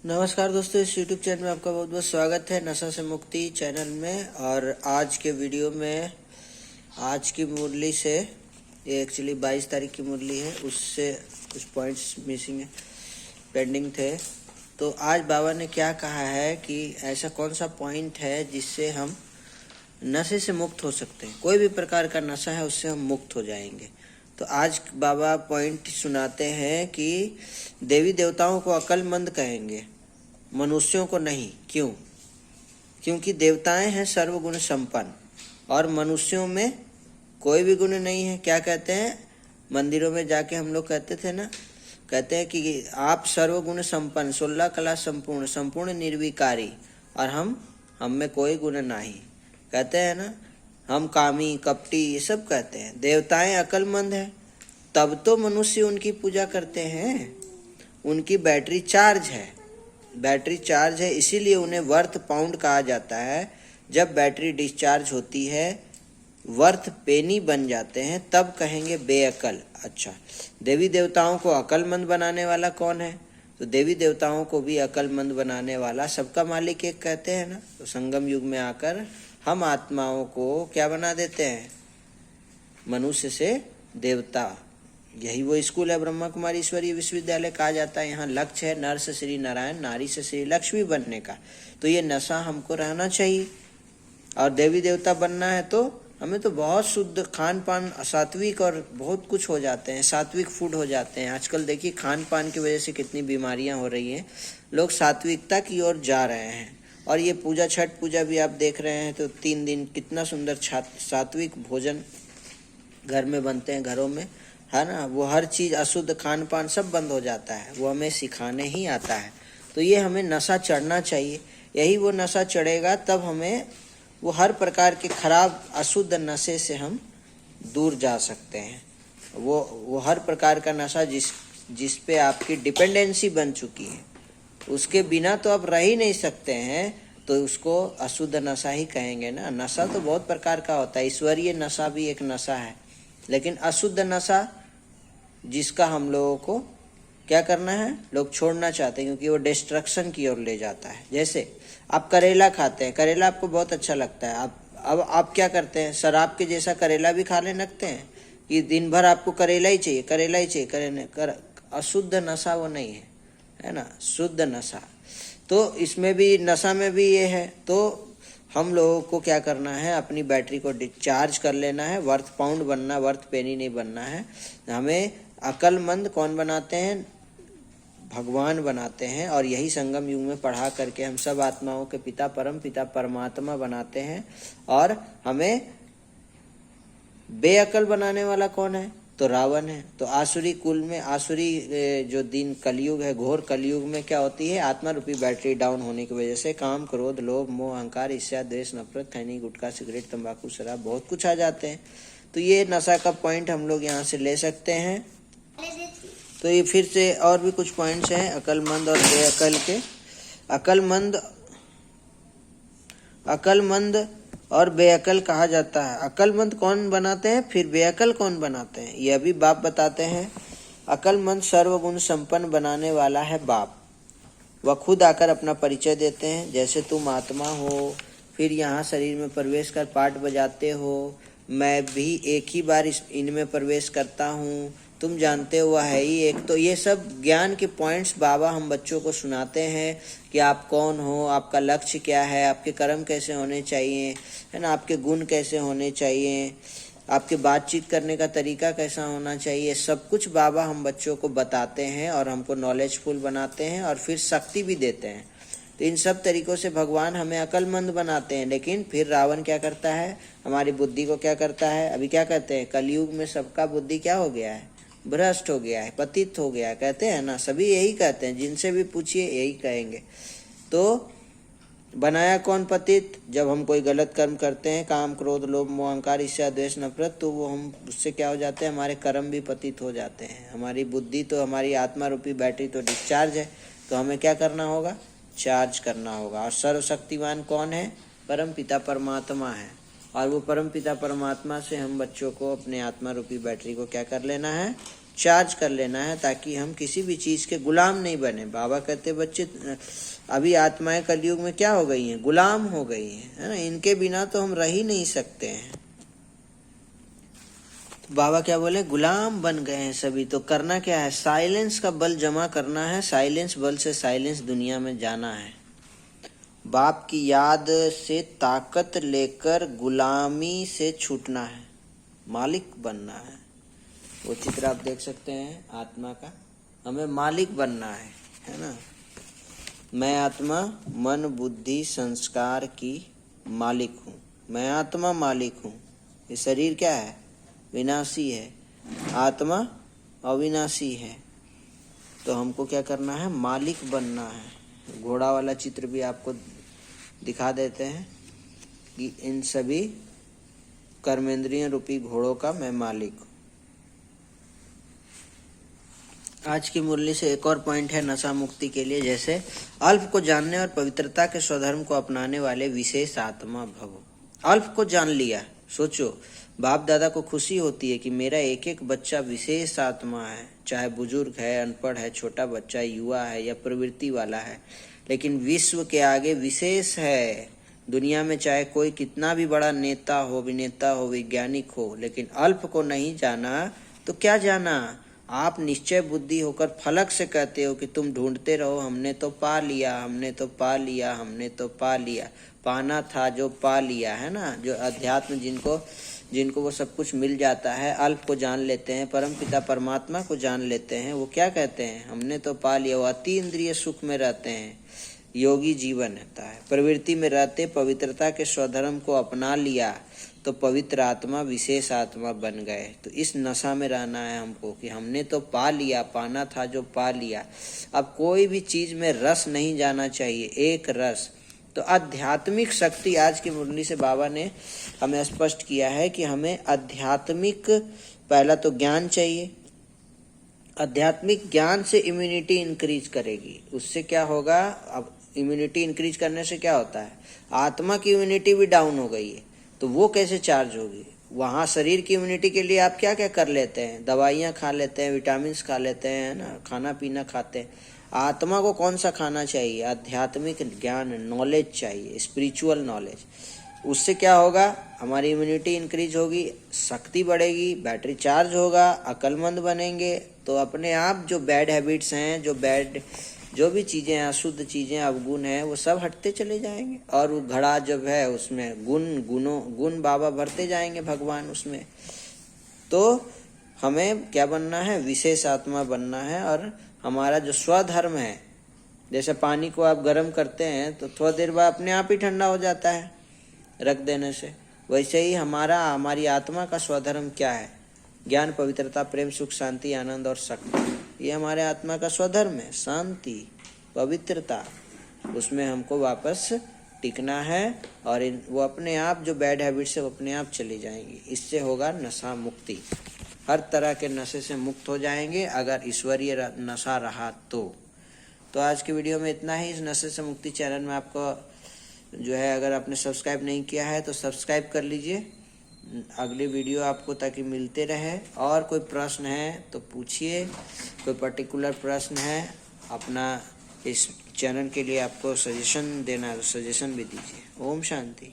नमस्कार दोस्तों, इस YouTube चैनल में आपका बहुत बहुत स्वागत है नशा से मुक्ति चैनल में। और आज के वीडियो में आज की मुरली से, ये एक्चुअली 22 तारीख की मुरली है, उससे कुछ पॉइंट्स मिसिंग है, पेंडिंग थे। तो आज बाबा ने क्या कहा है कि ऐसा कौन सा पॉइंट है जिससे हम नशे से मुक्त हो सकते हैं। कोई भी प्रकार का नशा है उससे हम मुक्त हो जाएंगे। तो आज बाबा पॉइंट सुनाते हैं कि देवी देवताओं को अक्लमंद कहेंगे, मनुष्यों को नहीं। क्यों? क्योंकि देवताएं हैं सर्वगुण संपन्न और मनुष्यों में कोई भी गुण नहीं है। क्या कहते हैं मंदिरों में जाके हम लोग कहते थे ना, कहते हैं कि आप सर्वगुण संपन्न, 16 कला संपूर्ण, संपूर्ण निर्विकारी, और हम में कोई गुण नहीं। कहते हैं ना, हम कामी कपटी, ये सब कहते हैं। देवताएं अक्लमंद है, तब तो मनुष्य उनकी पूजा करते हैं। उनकी बैटरी चार्ज है, इसीलिए उन्हें वर्थ पाउंड कहा जाता है। जब बैटरी डिस्चार्ज होती है, वर्थ पेनी बन जाते हैं, तब कहेंगे बेअकल। अच्छा, देवी देवताओं को अक्लमंद बनाने वाला कौन है? तो देवी देवताओं को भी अक्लमंद बनाने वाला सबका मालिक एक कहते हैं ना। तो संगम युग में आकर हम आत्माओं को क्या बना देते हैं? मनुष्य से देवता। यही वो स्कूल है, ब्रह्मा कुमारी ईश्वरीय विश्वविद्यालय कहा जाता है। यहाँ लक्ष्य है नर से श्री नारायण, नारी से श्री लक्ष्मी बनने का। तो ये नशा हमको रहना चाहिए। और देवी देवता बनना है तो हमें तो बहुत शुद्ध खान पान, सात्विक, और बहुत कुछ हो जाते हैं, सात्विक फूड हो जाते हैं। आजकल देखिए खान पान की वजह से कितनी बीमारियां हो रही हैं। लोग सात्विकता की ओर जा रहे हैं। और ये पूजा, छठ पूजा भी आप देख रहे हैं तो 3 दिन कितना सुंदर सात्विक भोजन घर में बनते हैं, घरों में, है ना। वो हर चीज़ अशुद्ध खान पान सब बंद हो जाता है, वो हमें सिखाने ही आता है। तो ये हमें नशा चढ़ना चाहिए। यही वो नशा चढ़ेगा तब हमें वो हर प्रकार के खराब अशुद्ध नशे से हम दूर जा सकते हैं। वो हर प्रकार का नशा जिस पे आपकी डिपेंडेंसी बन चुकी है, उसके बिना तो आप रह ही नहीं सकते हैं, तो उसको अशुद्ध नशा ही कहेंगे ना। नशा तो बहुत प्रकार का होता है, ईश्वरीय नशा भी एक नशा है, लेकिन अशुद्ध नशा जिसका हम लोगों को क्या करना है, लोग छोड़ना चाहते हैं, क्योंकि वो डिस्ट्रक्शन की ओर ले जाता है। जैसे आप करेला खाते हैं, करेला आपको बहुत अच्छा लगता है, अब आप क्या करते हैं, शराब के जैसा करेला भी खाने लगते हैं कि दिन भर आपको करेला ही चाहिए, करेला ही चाहिए। अशुद्ध नशा वो नहीं है ना, शुद्ध नशा। तो इसमें भी, नशा में भी ये है। तो हम लोगों को क्या करना है, अपनी बैटरी को डिस्चार्ज कर लेना है, वर्थ पाउंड बनना, वर्थ पेनी नहीं बनना है। हमें अक्लमंद कौन बनाते हैं? भगवान बनाते हैं। और यही संगम युग में पढ़ा करके हम सब आत्माओं के पिता, परम पिता परमात्मा बनाते हैं। और हमें बेअकल बनाने वाला कौन है? तो रावण है। तो आसुरी कुल में, आसुरी जो दिन कलयुग है, घोर कलयुग में क्या होती है? आत्मा रूपी बैटरी डाउन होने की वजह से काम, क्रोध, लोभ, मोह, अहंकार, ईर्ष्या, द्वेष, नफरत, खैनी, गुटखा, सिगरेट, तंबाकू, शराब, बहुत कुछ आ जाते हैं। तो ये नशा का पॉइंट हम लोग यहाँ से ले सकते हैं। तो ये फिर से और भी कुछ पॉइंट्स हैं अक्लमंद और बेअकल के। अक्लमंद और बेअकल कहा जाता है। अक्लमंद कौन बनाते हैं, फिर बेअकल कौन बनाते हैं, ये अभी बाप बताते हैं। अक्लमंद सर्वगुण संपन्न बनाने वाला है बाप। वह खुद आकर अपना परिचय देते हैं, जैसे तुम आत्मा हो, फिर यहाँ शरीर में प्रवेश कर पाठ बजाते हो, मैं भी एक ही बार इनमें प्रवेश करता हूँ, तुम जानते हो वह है ही एक। तो ये सब ज्ञान के पॉइंट्स बाबा हम बच्चों को सुनाते हैं कि आप कौन हो, आपका लक्ष्य क्या है, आपके कर्म कैसे होने चाहिए, है ना, आपके गुण कैसे होने चाहिए, आपके बातचीत करने का तरीका कैसा होना चाहिए। सब कुछ बाबा हम बच्चों को बताते हैं और हमको नॉलेजफुल बनाते हैं और फिर शक्ति भी देते हैं। तो इन सब तरीकों से भगवान हमें अक्लमंद बनाते हैं। लेकिन फिर रावण क्या करता है, हमारी बुद्धि को क्या करता है? अभी क्या कहते हैं, कलयुग में सबका बुद्धि क्या हो गया है? भ्रष्ट हो गया है, पतित हो गया है, कहते हैं ना, सभी यही कहते हैं, जिनसे भी पूछिए यही कहेंगे। तो बनाया कौन पतित? जब हम कोई गलत कर्म करते हैं, काम, क्रोध, लोभ, मोह, अहंकार, ईर्ष्या, द्वेष, नफरत, तो वो हम उससे क्या हो जाते हैं, हमारे कर्म भी पतित हो जाते हैं। हमारी बुद्धि तो, हमारी आत्मा रूपी बैटरी तो डिस्चार्ज है, तो हमें क्या करना होगा? चार्ज करना होगा। और सर्वशक्तिमान कौन है? परम पिता परमात्मा है। और वो परम पिता परमात्मा से हम बच्चों को अपने आत्मा रूपी बैटरी को क्या कर लेना है? चार्ज कर लेना है, ताकि हम किसी भी चीज के गुलाम नहीं बने। बाबा कहते बच्चे अभी आत्माएं कलयुग में क्या हो गई हैं, गुलाम हो गई हैं, है ना। इनके बिना तो हम रह ही नहीं सकते हैं। तो बाबा क्या बोले, गुलाम बन गए हैं सभी। तो करना क्या है, साइलेंस का बल जमा करना है, साइलेंस बल से साइलेंस दुनिया में जाना है। बाप की याद से ताकत लेकर गुलामी से छूटना है, मालिक बनना है। वो चित्र आप देख सकते हैं आत्मा का, हमें मालिक बनना है ना। मैं आत्मा मन बुद्धि संस्कार की मालिक हूँ। मैं आत्मा मालिक हूँ। ये शरीर क्या है, विनाशी है, आत्मा अविनाशी है। तो हमको क्या करना है, मालिक बनना है। घोड़ा वाला चित्र भी आपको दिखा देते हैं कि इन सभी कर्मेंद्रिय रूपी घोड़ों का मैं मालिक हूँ। आज की मुरली से एक और पॉइंट है नशा मुक्ति के लिए, जैसे अल्प को जानने और पवित्रता के स्वधर्म को अपनाने वाले विशेष आत्मा भवो। अल्प को जान लिया, सोचो बाप दादा को खुशी होती है कि मेरा एक एक बच्चा विशेष आत्मा है, चाहे बुजुर्ग है, अनपढ़ है, छोटा बच्चा, युवा है या प्रवृत्ति वाला है, लेकिन विश्व के आगे विशेष है। दुनिया में चाहे कोई कितना भी बड़ा नेता हो, अभिनेता हो, वैज्ञानिक हो, लेकिन अल्प को नहीं जाना तो क्या जाना। आप निश्चय बुद्धि होकर फलक से कहते हो कि तुम ढूंढते रहो, हमने तो पा लिया, हमने तो पा लिया, हमने तो पा लिया। पाना था जो पा लिया, है ना। जो अध्यात्म जिनको वो सब कुछ मिल जाता है, अल्प को जान लेते हैं, परम पिता परमात्मा को जान लेते हैं, वो क्या कहते हैं, हमने तो पा लिया। वो अति इंद्रिय सुख में रहते हैं, योगी जीवन रहता है। प्रवृत्ति में रहते पवित्रता के स्वधर्म को अपना लिया तो पवित्र आत्मा विशेष आत्मा बन गए। तो इस नशा में रहना है हमको कि हमने तो पा लिया, पाना था जो पा लिया। अब कोई भी चीज में रस नहीं जाना चाहिए, एक रस। तो आध्यात्मिक शक्ति, आज की मुरली से बाबा ने हमें स्पष्ट किया है कि हमें आध्यात्मिक, पहला तो ज्ञान चाहिए। आध्यात्मिक ज्ञान से इम्यूनिटी इंक्रीज करेगी। उससे क्या होगा, अब इम्यूनिटी इंक्रीज करने से क्या होता है, आत्मा की इम्यूनिटी भी डाउन हो गई है, तो वो कैसे चार्ज होगी। वहाँ शरीर की इम्यूनिटी के लिए आप क्या क्या कर लेते हैं, दवाइयाँ खा लेते हैं, विटामिन खा लेते हैं ना, खाना पीना खाते हैं। आत्मा को कौन सा खाना चाहिए, आध्यात्मिक ज्ञान, नॉलेज चाहिए, स्पिरिचुअल नॉलेज। उससे क्या होगा, हमारी इम्यूनिटी इंक्रीज होगी, शक्ति बढ़ेगी, बैटरी चार्ज होगा, अक्लमंद बनेंगे। तो अपने आप जो बैड हैबिट्स हैं, जो भी चीजें अशुद्ध चीजें, अवगुण हैं, वो सब हटते चले जाएंगे। और वो घड़ा जब है उसमें गुण बाबा भरते जाएंगे भगवान उसमें। तो हमें क्या बनना है, विशेष आत्मा बनना है। और हमारा जो स्वधर्म है, जैसे पानी को आप गर्म करते हैं तो थोड़ा देर बाद अपने आप ही ठंडा हो जाता है रख देने से, वैसे ही हमारी आत्मा का स्वधर्म क्या है, ज्ञान, पवित्रता, प्रेम, सुख, शांति, आनंद और शक्ति। ये हमारे आत्मा का स्वधर्म है, शांति, पवित्रता। उसमें हमको वापस टिकना है और वो अपने आप जो बैड हैबिट्स है वो अपने आप चली जाएंगी। इससे होगा नशा मुक्ति। हर तरह के नशे से मुक्त हो जाएंगे अगर ईश्वरीय नशा रहा तो आज की वीडियो में इतना ही। इस नशे से मुक्ति चैनल में आपको जो है, अगर आपने सब्सक्राइब नहीं किया है तो सब्सक्राइब कर लीजिए, अगली वीडियो आपको ताकि मिलते रहे। और कोई प्रश्न है तो पूछिए, कोई पर्टिकुलर प्रश्न है अपना, इस चैनल के लिए आपको सजेशन देना है तो सजेशन भी दीजिए। ओम शांति।